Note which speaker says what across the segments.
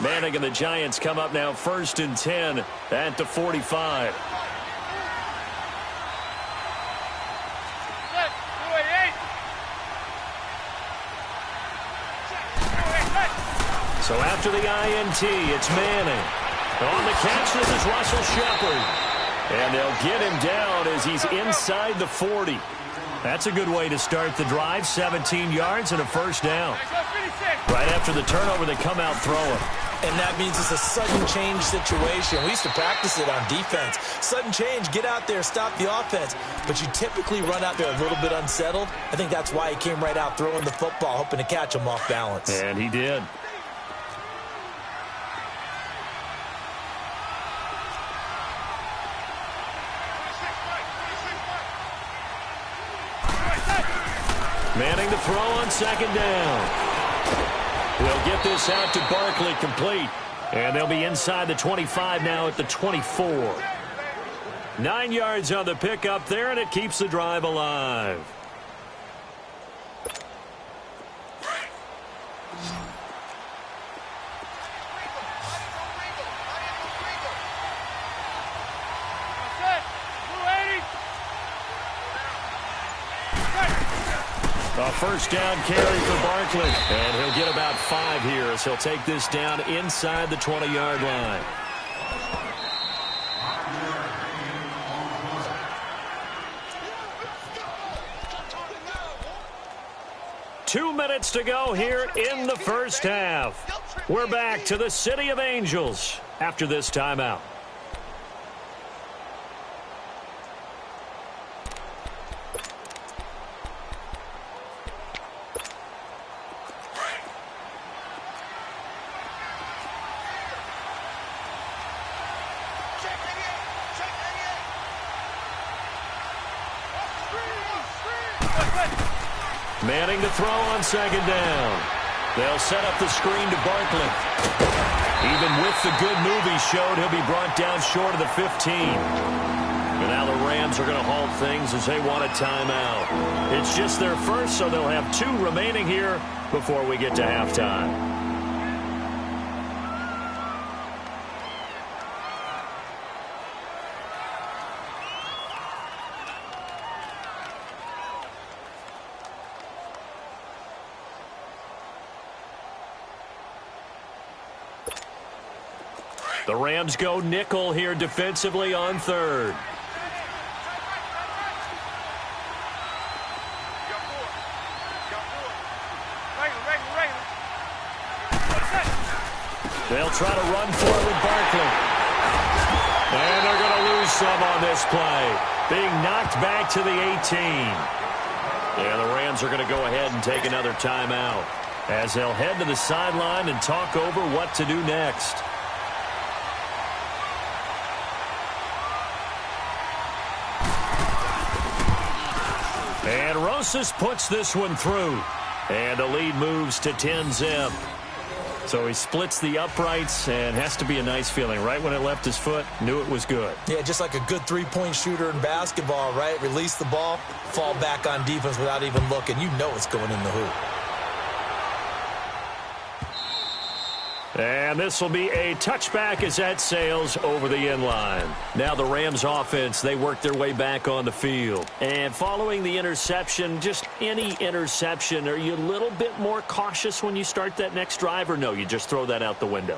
Speaker 1: Manning and the Giants come up now 1st and 10 at the 45. So after the INT, it's Manning. On the catch, this is Russell Shepard. And they'll get him down as he's inside the 40. That's a good way to start the drive. 17 yards and a first down. Right after the turnover, they come out throwing.
Speaker 2: And that means it's a sudden change situation. We used to practice it on defense. Sudden change, get out there, stop the offense. But you typically run out there a little bit unsettled. I think that's why he came right out throwing the football, hoping to catch him off balance.
Speaker 1: And he did. Manning to throw on 2nd down. They'll get this out to Barkley, complete. And they'll be inside the 25 now at the 24. 9 yards on the pickup there, and it keeps the drive alive. A first down carry for Barkley. And he'll get about 5 here as he'll take this down inside the 20-yard line. Two minutes to go here in the first half. We're back to the City of Angels after this timeout. Manning to throw on 2nd down. They'll set up the screen to Barkley. Even with the good move he showed, he'll be brought down short of the 15. And now the Rams are going to halt things as they want a timeout. It's just their first, so they'll have 2 remaining here before we get to halftime. The Rams go nickel here defensively on 3rd. They'll try to run for it with Barkley. And they're going to lose some on this play. Being knocked back to the 18. And the Rams are going to go ahead and take another timeout as they'll head to the sideline and talk over what to do next. And Rosas puts this one through. And the lead moves to 10-zip. So he splits the uprights and has to be a nice feeling. Right when it left his foot, knew it was good.
Speaker 2: Yeah, just like a good three-point shooter in basketball, right? Release the ball, fall back on defense without even looking. You know it's going in the hoop.
Speaker 1: And this will be a touchback as that sails over the end line. Now the Rams offense, they work their way back on the field. And following the interception, just any interception, are you a little bit more cautious when you start that next drive, or no, you just throw that out the window?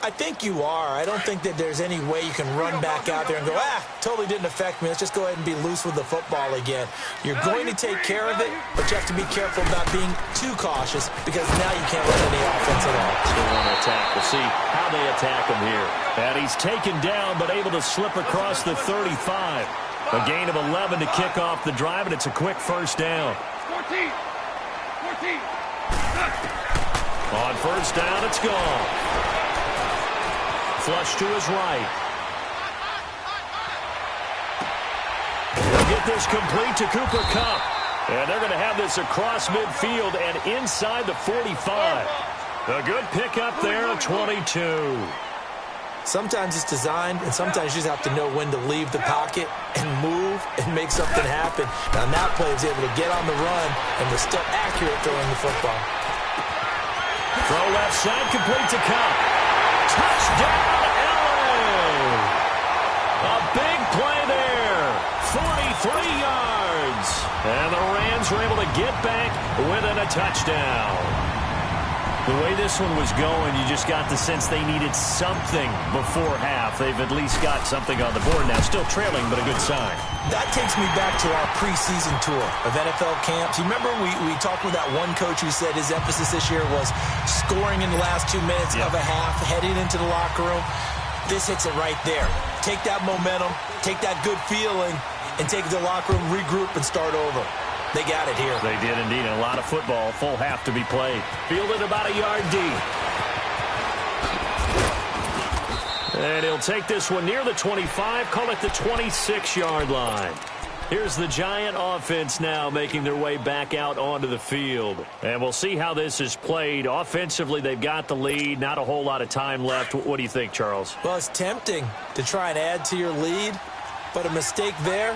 Speaker 2: I think you are. I don't think that there's any way you can run back out there and go, totally didn't affect me. Let's just go ahead and be loose with the football again. You're going to take care of it, but you have to be careful about being too cautious because now you can't run any offense at all.
Speaker 1: Still want to attack. We'll see how they attack him here. And he's taken down but able to slip across the 35. A gain of 11 to kick off the drive, and it's a quick first down.
Speaker 3: 14.
Speaker 1: On first down, it's gone. Flush to his right. They'll get this complete to Cooper Kupp. And they're going to have this across midfield and inside the 45. A good pickup there at 22.
Speaker 2: Sometimes it's designed, and sometimes you just have to know when to leave the pocket and move and make something happen. Now, that play is able to get on the run, and was still accurate throwing the football.
Speaker 1: Throw left side, complete to Kupp. Touchdown, LA! A big play there. 43 yards. And the Rams were able to get back within a touchdown. The way this one was going, you just got the sense they needed something before half. They've at least got something on the board now. Still trailing, but a good sign.
Speaker 2: That takes me back to our preseason tour of NFL camps. You remember we talked with that one coach who said his emphasis this year was scoring in the last 2 minutes of a half, heading into the locker room. This hits it right there. Take that momentum, take that good feeling, and take it to the locker room, regroup, and start over. They got it here.
Speaker 1: They did indeed. A lot of football, full half to be played. Fielded about a yard deep. And he'll take this one near the 25, call it the 26-yard line. Here's the Giant offense now making their way back out onto the field. And we'll see how this is played. Offensively, they've got the lead. Not a whole lot of time left. What do you think, Charles?
Speaker 2: Well, it's tempting to try and add to your lead, but a mistake there,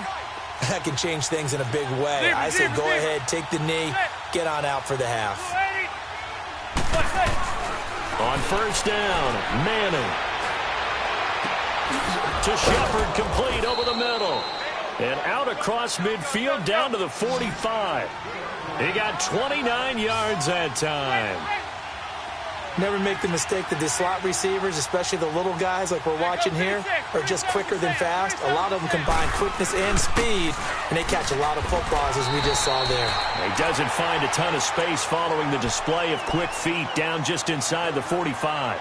Speaker 2: that can change things in a big way. I say go ahead, take the knee, get on out for the half.
Speaker 1: On first down, Manning. To Shepard, complete over the middle. And out across midfield down to the 45. He got 29 yards that time.
Speaker 2: Never make the mistake that the slot receivers, especially the little guys like we're watching here, are just quicker than fast. A lot of them combine quickness and speed, and they catch a lot of footballs, as we just saw there.
Speaker 1: He doesn't find a ton of space following the display of quick feet down just inside the 45.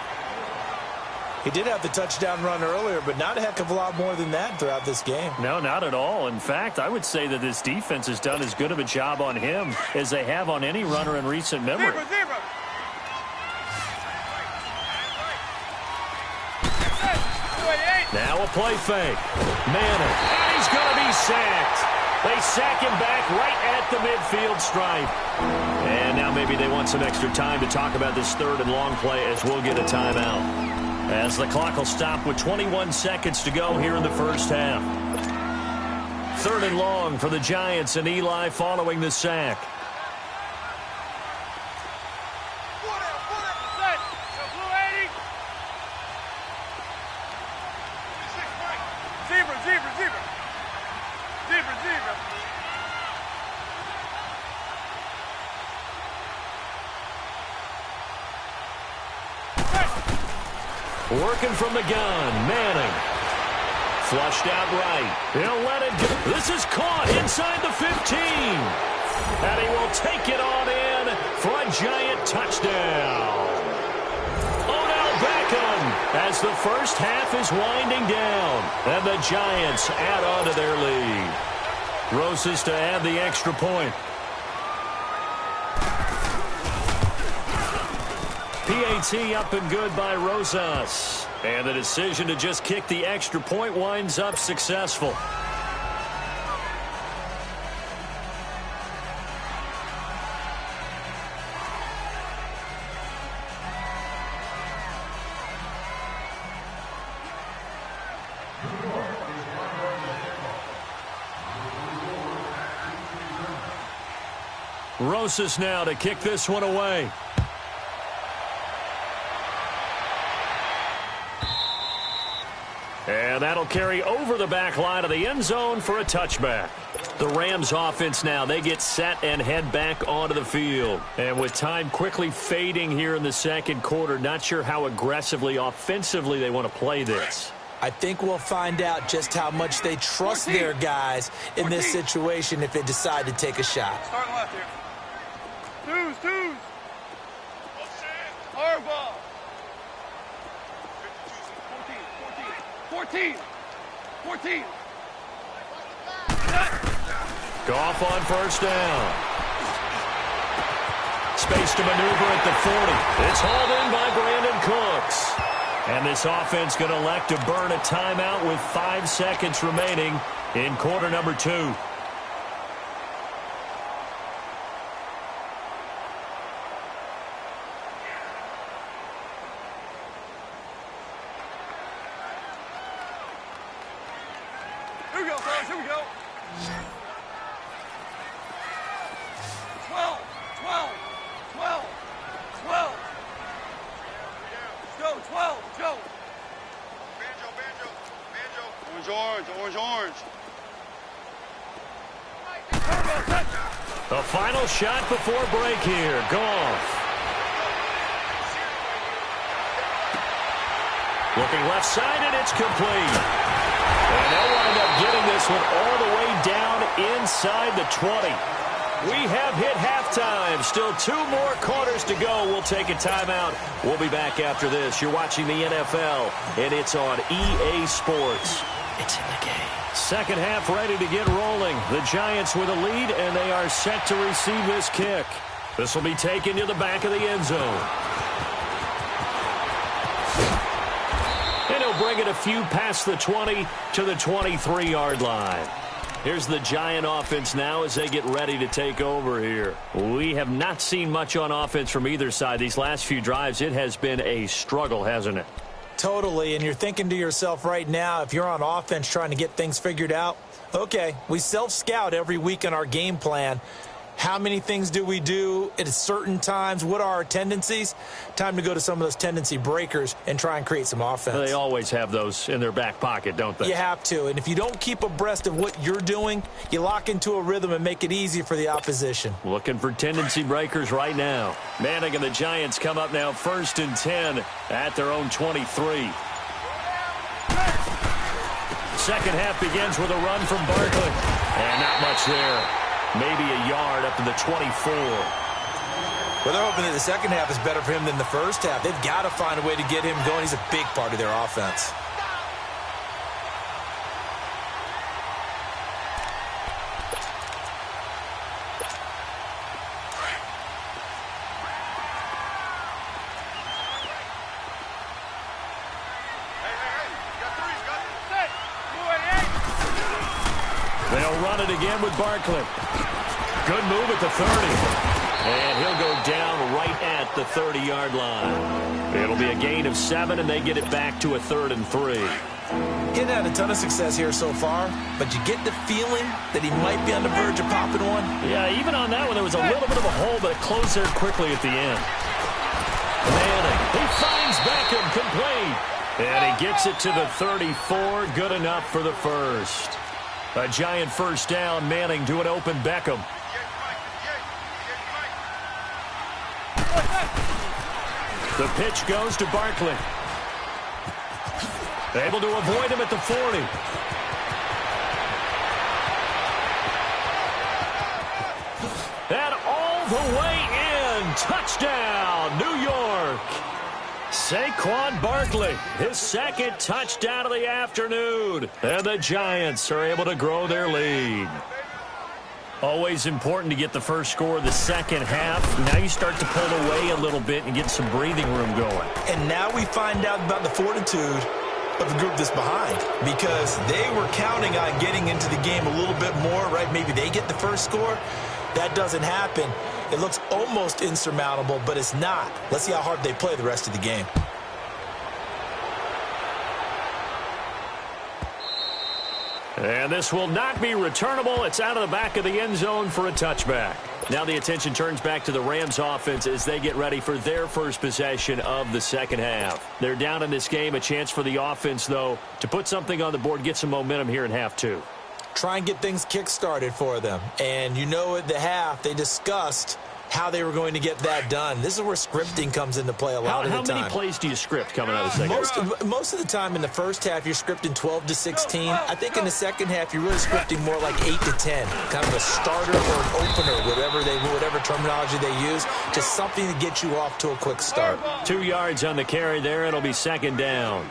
Speaker 2: He did have the touchdown run earlier, but not a heck of a lot more than that throughout this game.
Speaker 1: No, not at all. In fact, I would say that this defense has done as good of a job on him as they have on any runner in recent memory. Now a play fake. Manning. And he's going to be sacked. They sack him back right at the midfield stripe. And now maybe they want some extra time to talk about this third and long play as we'll get a timeout. As the clock will stop with 21 seconds to go here in the first half. Third and long for the Giants, and Eli following the sack. Working from the gun, Manning. Flushed out right. He'll let it go. This is caught inside the 15. And he will take it on in for a Giant touchdown. Odell Beckham as the first half is winding down. And the Giants add on to their lead. Rosas to add the extra point. PAT up and good by Rosas. And the decision to just kick the extra point winds up successful. Rosas now to kick this one away. And that'll carry over the back line of the end zone for a touchback. The Rams offense now, they get set and head back onto the field. And with time quickly fading here in the second quarter, not sure how aggressively, offensively they want to play this.
Speaker 2: I think we'll find out just how much they trust their guys in this situation if they decide to take a shot.
Speaker 3: Start left here. Twos. Hard ball. 14.
Speaker 1: Goff on first down. Space to maneuver at the 40. It's hauled in by Brandon Cooks. And this offense going to elect to burn a timeout with 5 seconds remaining in quarter number 2.
Speaker 3: Here we go, fellas. Here we go. 12. Let's go. 12. Let's go.
Speaker 1: The final shot before break here. Goff. Looking left side, and it's complete. And they'll wind up getting this one all the way down inside the 20. We have hit halftime. Still 2 more quarters to go. We'll take a timeout. We'll be back after this. You're watching the NFL, and it's on EA Sports. It's in the game. Second half ready to get rolling. The Giants with a lead, and they are set to receive this kick. This will be taken to the back of the end zone. And he'll bring it a few past the 20 to the 23-yard line. Here's the Giant offense now as they get ready to take over here. We have not seen much on offense from either side. These last few drives, it has been a struggle, hasn't it?
Speaker 2: Totally, and you're thinking to yourself right now, if you're on offense trying to get things figured out, okay, we self-scout every week in our game plan. How many things do we do at certain times? What are our tendencies? Time to go to some of those tendency breakers and try and create some offense.
Speaker 1: They always have those in their back pocket, don't they?
Speaker 2: You have to, and if you don't keep abreast of what you're doing, you lock into a rhythm and make it easy for the opposition.
Speaker 1: Looking for tendency breakers right now. Manning and the Giants come up now 1st and 10 at their own 23. Second half begins with a run from Barkley. And not much there. Maybe a yard up to the 24.
Speaker 2: Well, they're hoping that the second half is better for him than the first half. They've got to find a way to get him going. He's a big part of their offense.
Speaker 1: They'll run it again with Barkley. Good move at the 30. And he'll go down right at the 30-yard line. It'll be a gain of 7, and they get it back to a 3rd and 3.
Speaker 2: He's had a ton of success here so far, but you get the feeling that he might be on the verge of popping one.
Speaker 1: Yeah, even on that one, there was a little bit of a hole, but it closed there quickly at the end. Manning, he finds Beckham complete. And he gets it to the 34. Good enough for the first. A Giant first down. Manning to an open Beckham. The pitch goes to Barkley. Able to avoid him at the 40. And all the way in. Touchdown, New York. Saquon Barkley, his second touchdown of the afternoon. And the Giants are able to grow their lead. Always important to get the first score of the second half. Now you start to pull away a little bit and get some breathing room going.
Speaker 2: And now we find out about the fortitude of the group that's behind, because they were counting on getting into the game a little bit more, right? Maybe they get the first score. That doesn't happen. It looks almost insurmountable, but it's not. Let's see how hard they play the rest of the game.
Speaker 1: And this will not be returnable. It's out of the back of the end zone for a touchback. Now the attention turns back to the Rams offense as they get ready for their first possession of the second half. They're down in this game. A chance for the offense, though, to put something on the board, get some momentum here in half two.
Speaker 2: Try and get things kick-started for them. And you know at the half, they discussed how they were going to get that done. This is where scripting comes into play a lot of the time.
Speaker 1: How many plays do you script coming out of the second half?
Speaker 2: Most of the time in the first half, you're scripting 12 to 16. I think in the second half, you're really scripting more like 8 to 10. Kind of a starter or an opener, whatever terminology they use. Just something to get you off to a quick start.
Speaker 1: 2 yards on the carry there. It'll be second down.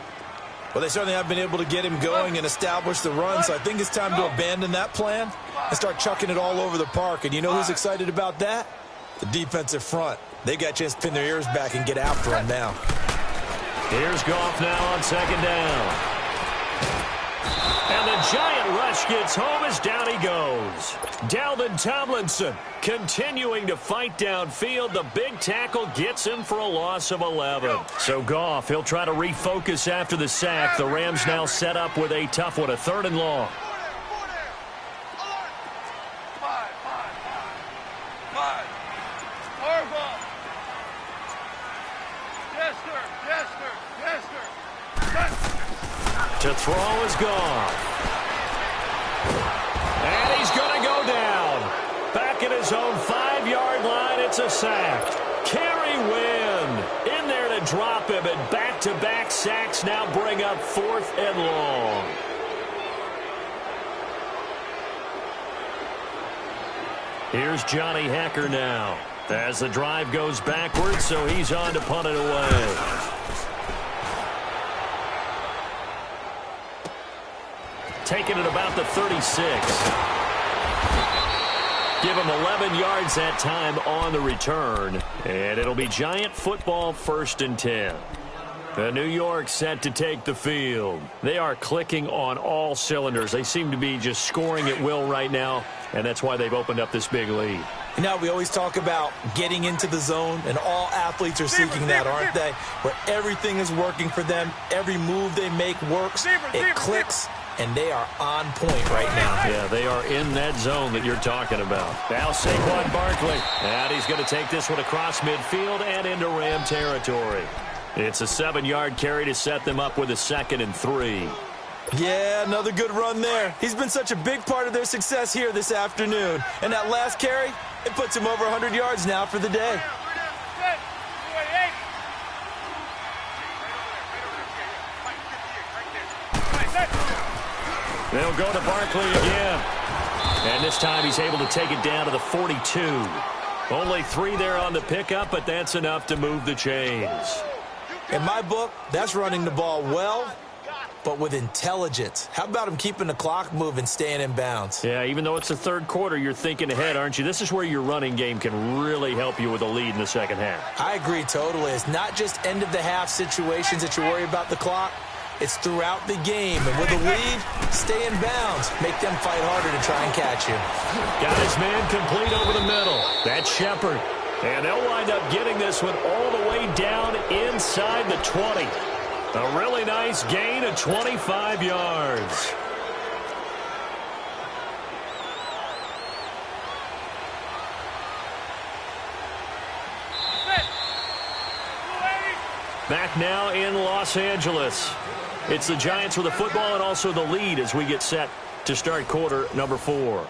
Speaker 2: Well, they certainly have been able to get him going and establish the run, so I think it's time to abandon that plan and start chucking it all over the park. And you know who's excited about that? The defensive front. They got a chance to pin their ears back and get after him now.
Speaker 1: Here's Goff now on second down. And the Giant rush gets home as down he goes. Dalvin Tomlinson continuing to fight downfield. The big tackle gets him for a loss of 11. So Goff, he'll try to refocus after the sack. The Rams now set up with a tough one, a 3rd and long. To throw is Goff. And he's going to go down. Back in his own It's a sack. Carry Wynn in there to drop him, and back-to-back sacks now bring up 4th and long. Here's Johnny Hecker now as the drive goes backwards, so he's on to punt it away. Taking it about the 36. Give him 11 yards that time on the return. And it'll be Giant football 1st and 10. The New York set to take the field. They are clicking on all cylinders. They seem to be just scoring at will right now, and that's why they've opened up this big lead.
Speaker 2: You know, we always talk about getting into the zone, and all athletes are seeking that, aren't they? Where everything is working for them. Every move they make works. It clicks. And they are on point right now.
Speaker 1: Yeah, they are in that zone that you're talking about. Now Saquon Barkley. And he's going to take this one across midfield and into Ram territory. It's a 7-yard carry to set them up with a 2nd and 3.
Speaker 2: Yeah, another good run there. He's been such a big part of their success here this afternoon. And that last carry, it puts him over 100 yards now for the day.
Speaker 1: They'll go to Barkley again. And this time he's able to take it down to the 42. Only 3 there on the pickup, but that's enough to move the chains.
Speaker 2: In my book, that's running the ball well, but with intelligence. How about him keeping the clock moving, staying in bounds?
Speaker 1: Yeah, even though it's the 3rd quarter, you're thinking ahead, aren't you? This is where your running game can really help you with a lead in the 2nd half.
Speaker 2: I agree totally. It's not just end-of-the-half situations that you worry about the clock. It's throughout the game. And with a lead, stay in bounds. Make them fight harder to try and catch you.
Speaker 1: Got his man complete over the middle. That's Shepard. And they'll wind up getting this one all the way down inside the 20. A really nice gain of 25 yards. Back now in Los Angeles. It's the Giants with the football and also the lead as we get set to start quarter number 4.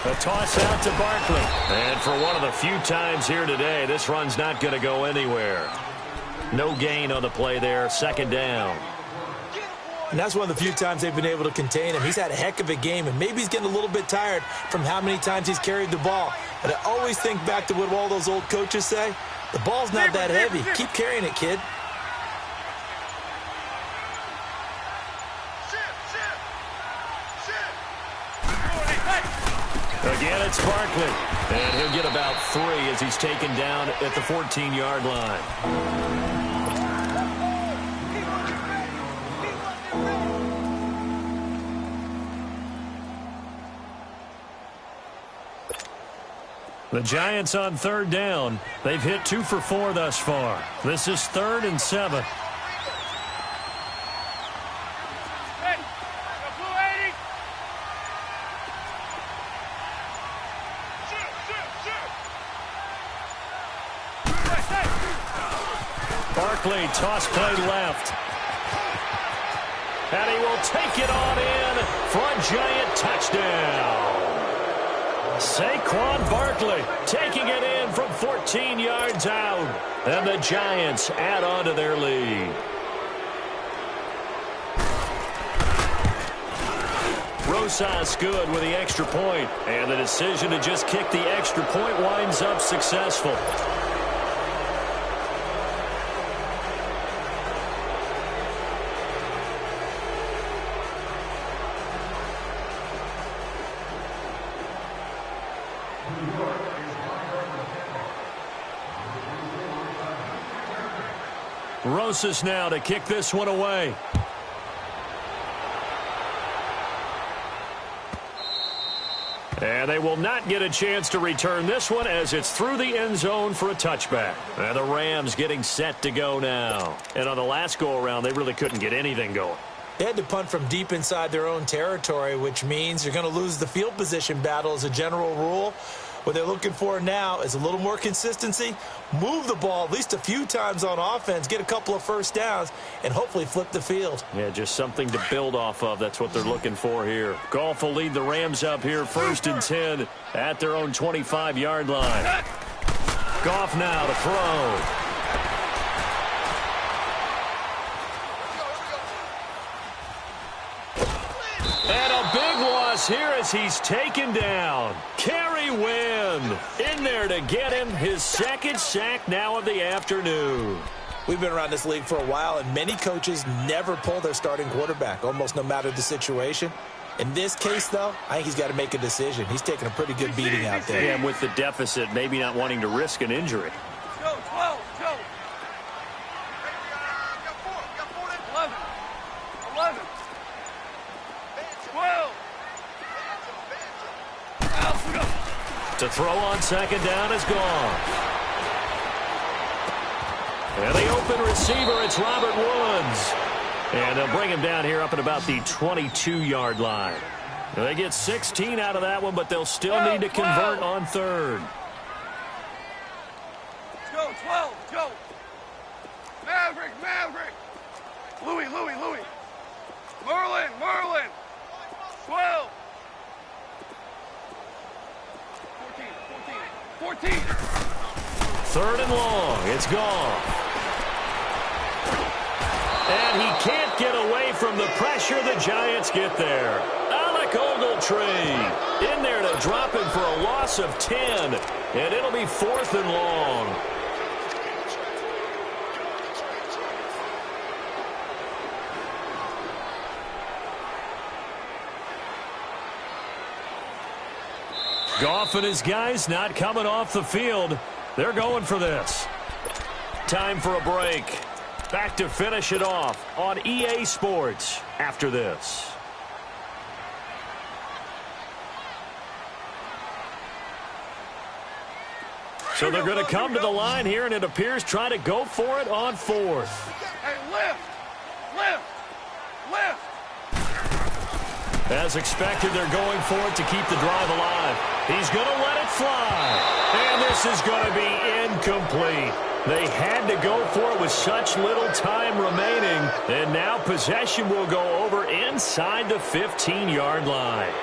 Speaker 1: A toss out to Barkley. And for one of the few times here today, this run's not going to go anywhere. No gain on the play there. 2nd down.
Speaker 2: And that's one of the few times they've been able to contain him. He's had a heck of a game, and maybe he's getting a little bit tired from how many times he's carried the ball. But I always think back to what all those old coaches say. The ball's not that heavy. Keep carrying it, kid.
Speaker 1: Again, it's Barkley. And he'll get about 3 as he's taken down at the 14-yard line. The Giants on 3rd down. They've hit 2 for 4 thus far. This is 3rd and 7. Barkley, toss play left. And he will take it on in for a Giant touchdown. Saquon Barkley taking it in from 14 yards out. And the Giants add on to their lead. Rosas good with the extra point. And the decision to just kick the extra point winds up successful. Rosas now to kick this one away. And they will not get a chance to return this one as it's through the end zone for a touchback. And the Rams getting set to go now. And on the last go-around, they really couldn't get anything going.
Speaker 2: They had to punt from deep inside their own territory, which means you're going to lose the field position battle as a general rule. What they're looking for now is a little more consistency, move the ball at least a few times on offense, get a couple of first downs, and hopefully flip the field.
Speaker 1: Yeah, just something to build off of. That's what they're looking for here. Goff will lead the Rams up here 1st and 10 at their own 25-yard line. Goff now to throw. And a big loss here as he's taken down. Kerry Wynn in there to get him his 2nd sack now of the afternoon.
Speaker 2: We've been around this league for a while, and many coaches never pull their starting quarterback, almost no matter the situation. In this case, though, I think he's got to make a decision. He's taking a pretty good beating out there.
Speaker 1: Yeah, and with the deficit, maybe not wanting to risk an injury.
Speaker 3: Go, 12, go. 11. 11. 12.
Speaker 1: To throw on 2nd down is gone. And the open receiver, it's Robert Woods. And they'll bring him down here up at about the 22-yard line. Now they get 16 out of that one, but they'll still need to convert on 3rd.
Speaker 3: Let's go, 12, go. Maverick, Maverick. Louis. Merlin. 12. 14.
Speaker 1: 3rd and long. It's gone. And he can't get away from the pressure. The Giants get there. Alec Ogletree in there to drop him for a loss of 10. And it'll be 4th and long. Goff and his guys not coming off the field. They're going for this. Time for a break. Back to finish it off on EA Sports after this. So they're going to come to the line here, and it appears trying to go for it on 4th.
Speaker 3: Hey, lift.
Speaker 1: As expected, they're going for it to keep the drive alive. He's going to let it fly. And this is going to be incomplete. They had to go for it with such little time remaining. And now possession will go over inside the 15-yard line.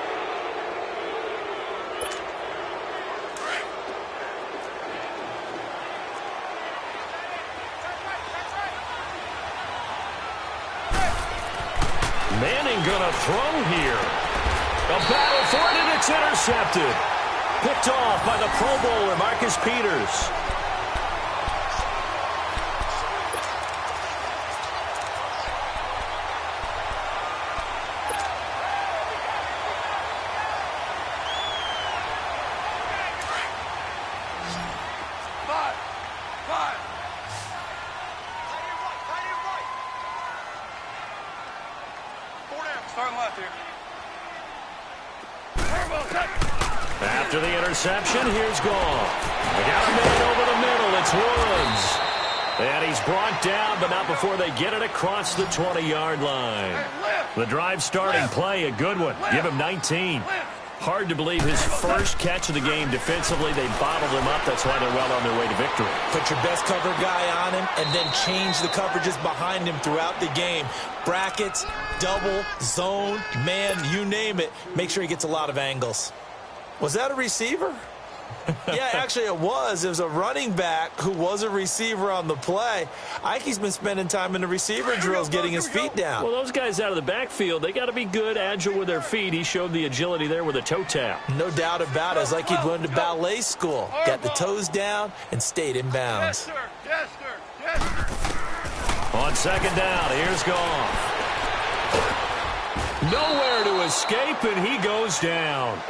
Speaker 1: Manning going to throw here. A battle for it, and it's intercepted. Picked off by the Pro Bowler, Marcus Peters. After the interception, here's Goff. They got a man over the middle. It's Woods. And he's brought down, but not before they get it across the 20-yard line. The drive starting play, a good one. Give him 19. Hard to believe his first catch of the game defensively. They bottled him up. That's why they're well on their way to victory.
Speaker 2: Put your best cover guy on him and then change the coverages behind him throughout the game. Brackets, double, zone, man, you name it. Make sure he gets a lot of angles. Was that a receiver? Yeah, actually it was. It was a running back who was a receiver on the play. Ike's been spending time in the receiver drills getting his feet down.
Speaker 1: Well, those guys out of the backfield, they got to be good, agile with their feet. He showed the agility there with a toe tap.
Speaker 2: No doubt about it. It's like he'd went to ballet school. Got the toes down and stayed in bounds.
Speaker 3: Yes, sir. Yes, sir. Yes, sir.
Speaker 1: On 2nd down, here's Goff. Nowhere to escape, and he goes down.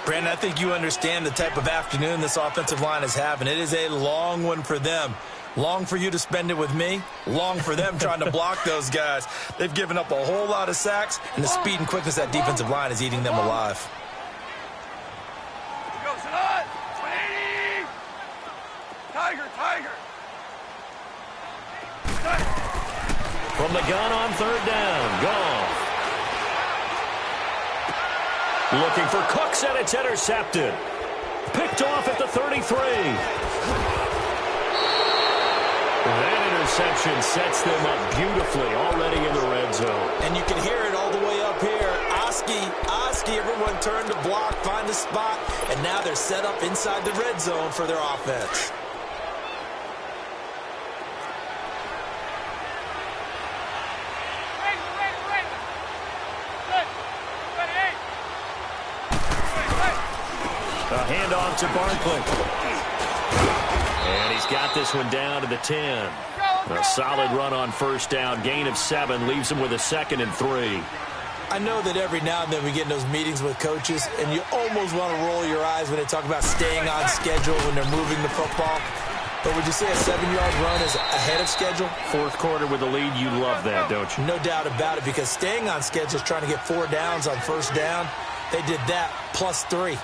Speaker 2: Brandon, I think you understand the type of afternoon this offensive line is having. It is a long one for them. Long for you to spend it with me. Long for them trying to block those guys. They've given up a whole lot of sacks, and the speed and quickness of that defensive line is eating them alive.
Speaker 3: Go, Sadat. 180. Tiger.
Speaker 1: From the gun on 3rd down, Goff. Looking for Cooks, and it's intercepted. Picked off at the 33. That interception sets them up beautifully already in the red zone.
Speaker 2: And you can hear it all the way up here. Oski, everyone turned to block, find a spot, and now they're set up inside the red zone for their offense.
Speaker 1: A handoff to Barkley. And he's got this one down to the 10. A solid run on first down. Gain of 7 leaves him with a 2nd and 3.
Speaker 2: I know that every now and then we get in those meetings with coaches, and you almost want to roll your eyes when they talk about staying on schedule when they're moving the football. But would you say a 7-yard run is ahead of schedule?
Speaker 1: Fourth quarter with the lead, you love that, don't you?
Speaker 2: No doubt about it, because staying on schedule is trying to get 4 downs on first down. They did that plus 3.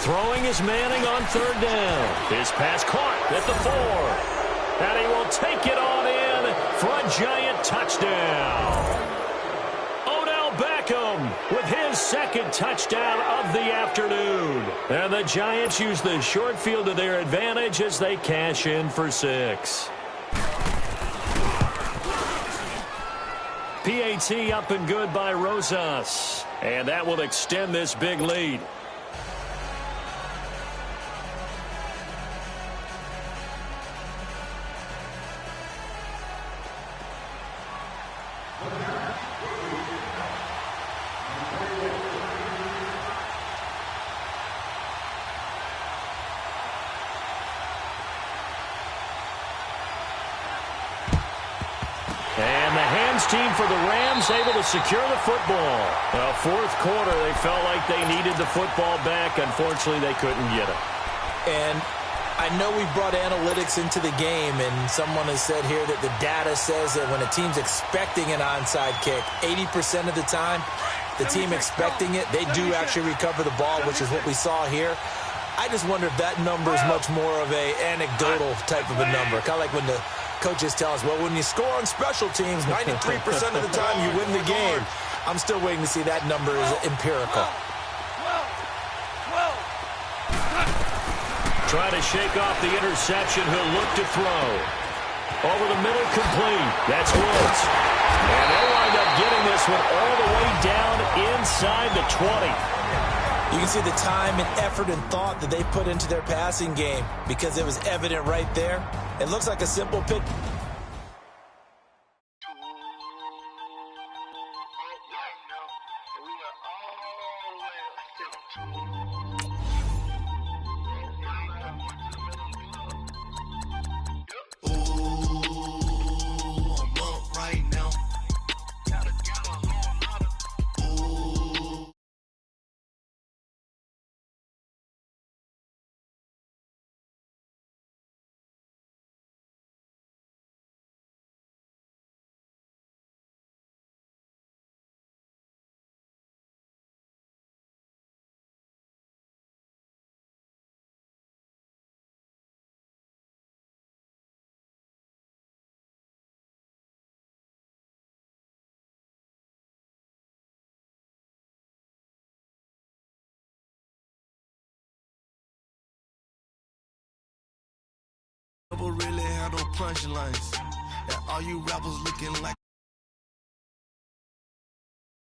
Speaker 1: Throwing is Manning on third down. His pass caught at the 4. And he will take it on in for a giant touchdown. Odell Beckham with his 2nd touchdown of the afternoon. And the Giants use the short field to their advantage as they cash in for 6. PAT up and good by Rosas. And that will extend this big lead. And the hands team for the Rams able to secure the football. Fourth quarter, they felt like they needed the football back. Unfortunately, they couldn't get it.
Speaker 2: And I know we brought analytics into the game, and someone has said here that the data says that when a team's expecting an onside kick, 80% of the time, the team expecting it, they do actually recover the ball, which is what we saw here. I just wonder if that number is much more of a anecdotal type of a number. Kind of like when the coaches tell us, well, when you score on special teams, 93% of the time you win the game. I'm still waiting to see that number is empirical.
Speaker 1: Trying to shake off the interception. He'll look to throw. Over the middle, complete. That's Woods. And they'll wind up getting this one all the way down inside the 20.
Speaker 2: You can see the time and effort and thought that they put into their passing game because it was evident right there. It looks like a simple pick.
Speaker 4: Really have no punchlines. And all you rappers looking like